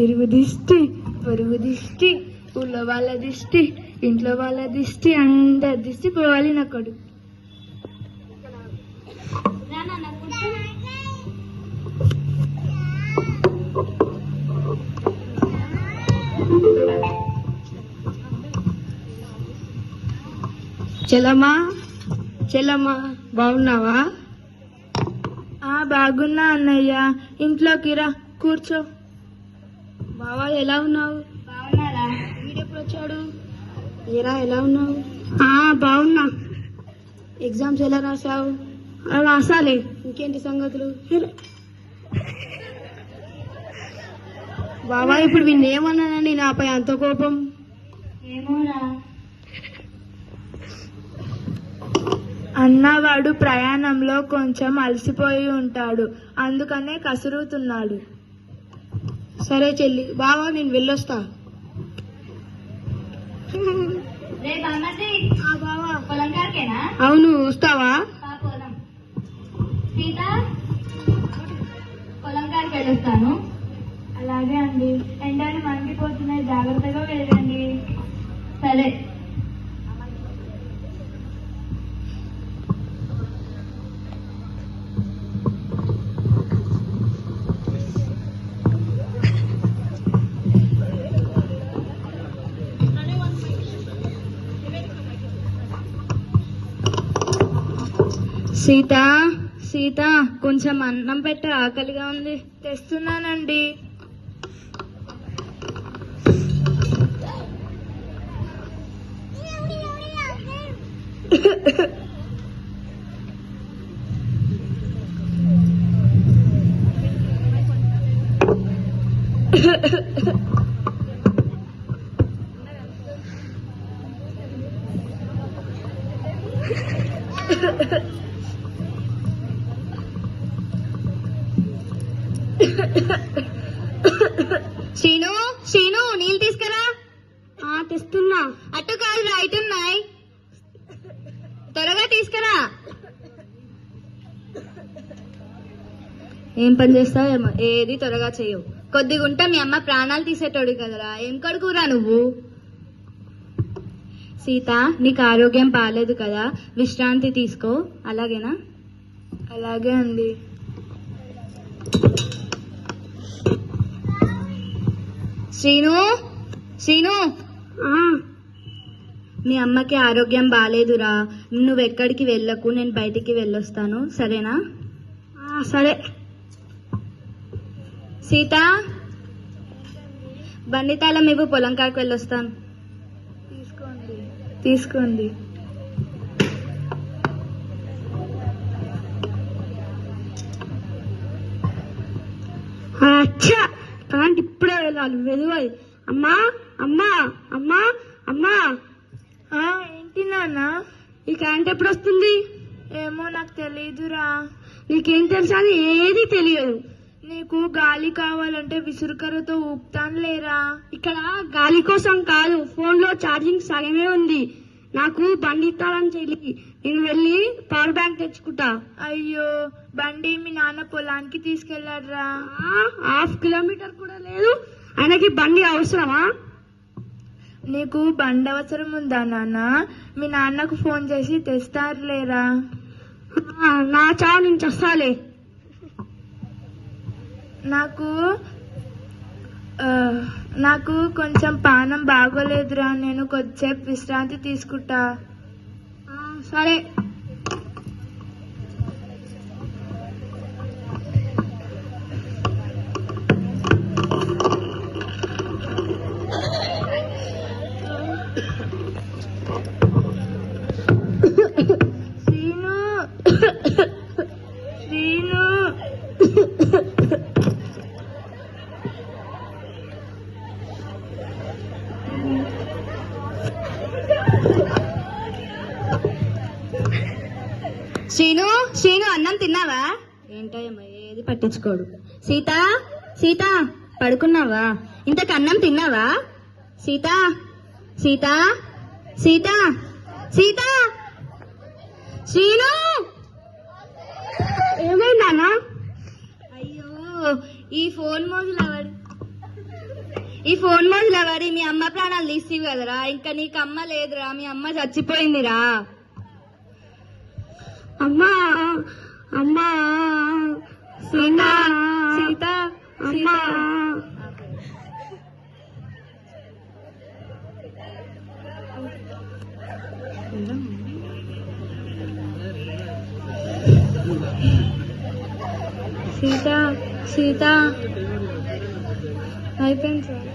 ఇరుగు దిష్టి, పొరుగు దిష్టి, ఊళ్ళో వాళ్ళ దిష్టి, ఇంట్లో వాళ్ళ దిష్టి, అందరి దిష్టి పోవాలి నా కొడుకు. చెల్లమ్మా చెల్లమ్మా బాగున్నావా? బాగున్నా అన్నయ్య. ఇంట్లోకి రా, కూర్చో. బావా ఎలా ఉన్నావు? బాగున్నారా? వీడెప్పుడు వచ్చాడు? ఏరా ఎలా ఉన్నావు? బాగున్నా. ఎగ్జామ్స్ ఎలా రాసావు? రాసాలే. ఇంకేంటి సంగతులు? బాబా ఇప్పుడు వీళ్ళు ఏమన్నానండి నాపై అంత కోపం? ఏమోరా అన్నవాడు ప్రయాణంలో కొంచెం అలసిపోయి ఉంటాడు, అందుకనే కసురుతున్నాడు. సరే చెల్లి, బావా నేను వెళ్ళొస్తా. అవును, వస్తావా? సీత, పొలం కాడికి వెళ్ళొస్తాను. అలాగే అండి. ఎండలు మండిపోతున్నాయి, జాగ్రత్తగా వెళ్ళండి. సరే. సీత, సీత కొంచెం అన్నం పెట్ట, ఆకలిగా ఉంది. తెస్తున్నానండి. శ్రీను, శ్రీను నీళ్ళు తీసుకురా. తెస్తున్నా. అటు కాదు, రైట్ ఉన్నాయి, త్వరగా తీసుకురా. ఏం పని చేస్తావు ఏమో, ఏది త్వరగా చేయవు. కొద్దిగా ఉంటా మీ అమ్మ ప్రాణాలు తీసేటోడు కదరా. ఏం కడుకురా నువ్వు? సీత, నీకు ఆరోగ్యం బాగాలేదు కదా, విశ్రాంతి తీసుకో. అలాగేనా? అలాగే అండి. శ్రీను, శ్రీను మీ అమ్మకి ఆరోగ్యం బాగాలేదురా, నువ్వెక్కడికి వెళ్ళకు, నేను బయటికి వెళ్ళొస్తాను, సరేనా? సరే. సీత, బండి తాళం ఇవ్వు, పొలం కాడికి వెళ్ళొస్తాను. తీసుకోండి. అచ్చా, కరెంట్ ఇప్పుడే వెళ్ళాలి. వెలువది. అమ్మా అమ్మా అమ్మా అమ్మా. ఏంటి నాన్న? ఈ కరెంట్ ఎప్పుడు వస్తుంది? ఏమో నాకు తెలీదురా. నీకేం తెలుసా? అని ఏది తెలియదు. నీకు గాలి కావాలంటే విసురుకరతో ఊపుతాను లేరా. ఇక్కడ గాలి కోసం కాదు, ఫోన్ లో ఛార్జింగ్ సగమే ఉంది. నాకు బండి ఇస్తానని చెల్లి, నేను వెళ్ళి పవర్ బ్యాంక్ తెచ్చుకుంటా. అయ్యో, బండి మీ నాన్న పొలానికి తీసుకెళ్లాడ్రా. 1/2 కిలోమీటర్ కూడా లేదు. ఆయనకి బండి అవసరమా? నీకు బండి అవసరం ఉందా నాన్న? మీ నాన్నకు ఫోన్ చేసి తెస్తారులేరా. నా చావు నేను చస్తాలే. నాకు కొంచెం పానం బాగోలేదురా, నేను కొద్దిసేపు విశ్రాంతి తీసుకుంటా. సరే. శ్రీను, శ్రీను. శ్రీను, శ్రీను అన్నం తిన్నావా? ఏంటయ్యమ్మ ఏది పట్టించుకోడు. సీత, సీత పడుకున్నావా? ఇంతకు అన్నం తిన్నావా? సీత, సీత, సీత, సీత. శ్రీను, ఏమైందన్నా? అయ్యో ఈ ఫోన్ మోజులు అవడు. ఈ ఫోన్ మొదలు పడి మీ అమ్మ ప్రాణాలు తీసి కదరా. ఇంకా నీకు అమ్మ లేదురా, మీ అమ్మ చచ్చిపోయిందిరా. అమ్మా అమ్మా సీత సీత అమ్మా సీత సీత అయిపోయింది సార్.